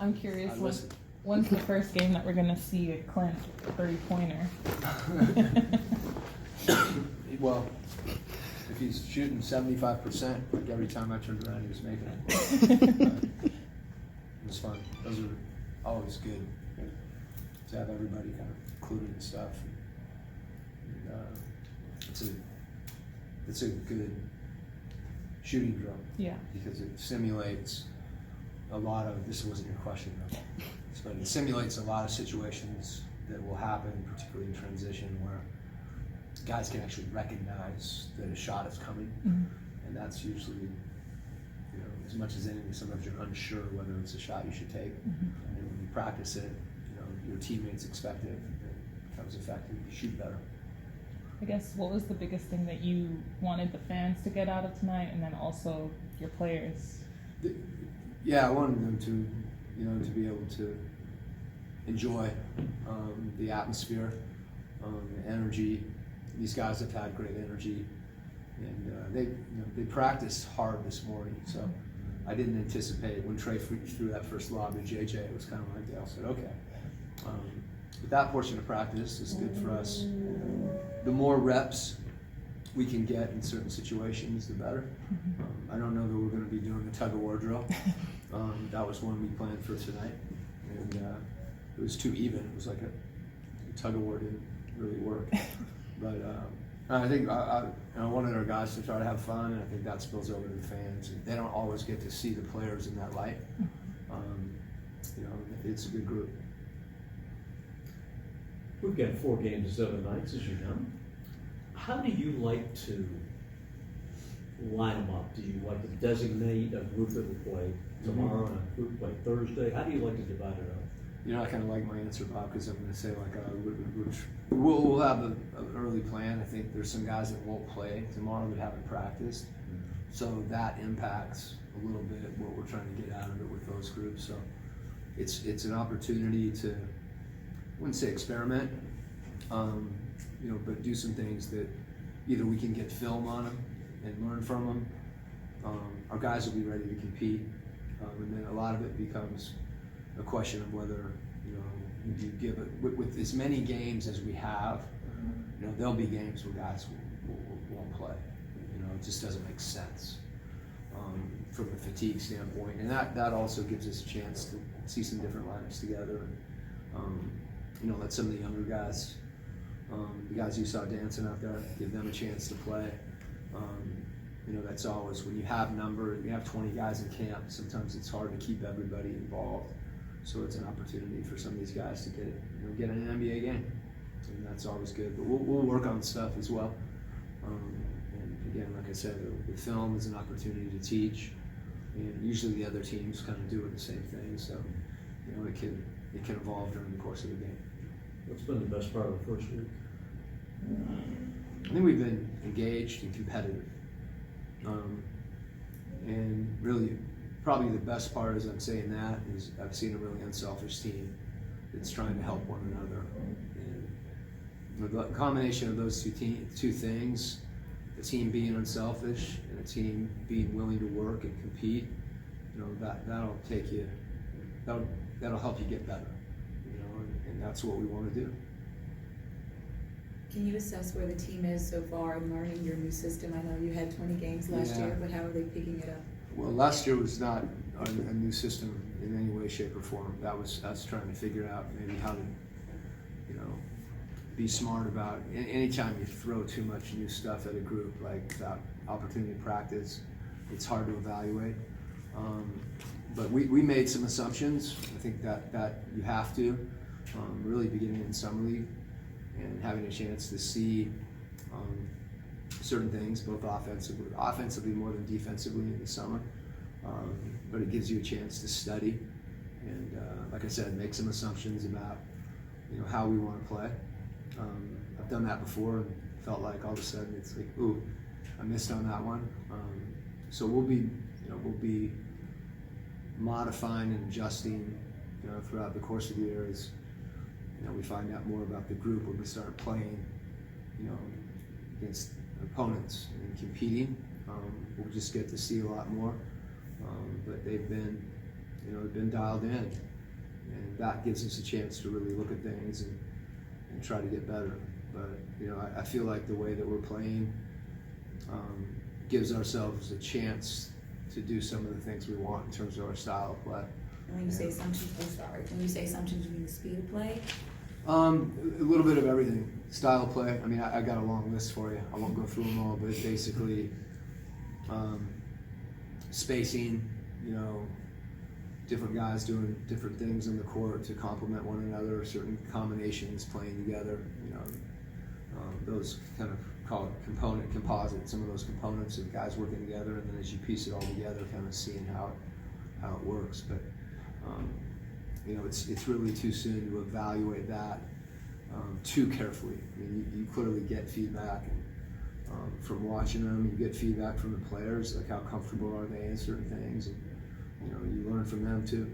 I'm curious, listen. when's the first game that we're gonna see a Quin 3-pointer? Well, if he's shooting 75%, like every time I turned around, he was making it. It was fun. Those are always good to have everybody kind of included and stuff. It's a good shooting drill. Yeah. Because it simulates a lot of, this wasn't your question though, but it simulates a lot of situations that will happen, particularly in transition, where guys can actually recognize that a shot is coming, and that's usually, as much as anything, sometimes you're unsure whether it's a shot you should take, and when you practice it, your teammates expect it, and it becomes effective, you shoot better. I guess, what was the biggest thing that you wanted the fans to get out of tonight, and then also your players? Yeah, I wanted them to, to be able to enjoy the atmosphere, the energy. These guys have had great energy, and they practiced hard this morning. So I didn't anticipate when Trey threw that first lob to JJ. It was kind of like Dale said, okay. But that portion of practice is good for us. The more reps we can get in certain situations, the better. I don't know that we're going to be doing the tug of war drill. That was one we planned for tonight, and it was too even. It was like a tug of war didn't really work. But I think I wanted our guys to try to have fun, and I think that spills over to the fans. And they don't always get to see the players in that light. It's a good group. We've got 4 games in 7 nights, as you know. How do you like to line them up? Do you like to designate a group that will play tomorrow and a group play Thursday? How do you like to divide it up? I kind of like my answer, Bob, because I'm going to say we'll have an early plan. I think there's some guys that won't play tomorrow that haven't practiced, so that impacts a little bit what we're trying to get out of it with those groups. So it's an opportunity to, I wouldn't say experiment, but do some things that either we can get film on them and learn from them. Our guys will be ready to compete, and then a lot of it becomes a question of whether you give it with as many games as we have. There'll be games where guys won't play. It just doesn't make sense from a fatigue standpoint, and that also gives us a chance to see some different lineups together. Let some of the younger guys, the guys you saw dancing out there, give them a chance to play. That's always, when you have 20 guys in camp, sometimes it's hard to keep everybody involved. So it's an opportunity for some of these guys to get an NBA game, and that's always good. But we'll work on stuff as well. And again, like I said, the film is an opportunity to teach, and usually the other teams kind of doing the same thing. So it can evolve during the course of the game. What's been the best part of the first week? I think we've been engaged and competitive, and really. Probably the best part, as I'm saying that, is I've seen a really unselfish team that's trying to help one another. And the combination of those two things, a team being unselfish and a team being willing to work and compete, that'll take you, that'll help you get better. And that's what we want to do. Can you assess where the team is so far in learning your new system? I know you had 20 games last year, but how are they picking it up? Well, last year was not a new system in any way, shape, or form. That was us trying to figure out maybe how to, be smart about it. Anytime you throw too much new stuff at a group, like without opportunity to practice, it's hard to evaluate. But we made some assumptions. I think that you have to, really beginning in summer league and having a chance to see certain things, both offensively more than defensively in the summer. But it gives you a chance to study and, like I said, make some assumptions about, how we want to play. I've done that before and felt like all of a sudden it's like, ooh, I missed on that one. So we'll be modifying and adjusting, throughout the course of the year as, we find out more about the group when we start playing, against opponents and competing. We'll just get to see a lot more, but they've been dialed in, and that gives us a chance to really look at things and try to get better. But I feel like the way that we're playing gives ourselves a chance to do some of the things we want in terms of our style of play. And when you say assumptions, when you say assumptions, you mean the speed of play? A little bit of everything. Style of play. I mean, I got a long list for you. I won't go through them all, but basically, spacing. Different guys doing different things in the court to complement one another. Certain combinations playing together. Those kind of call it composite. Some of those components of guys working together, and then as you piece it all together, kind of seeing how it works. But it's really too soon to evaluate that too carefully. I mean, you clearly get feedback from watching them. You get feedback from the players, like how comfortable are they in certain things, and you learn from them too.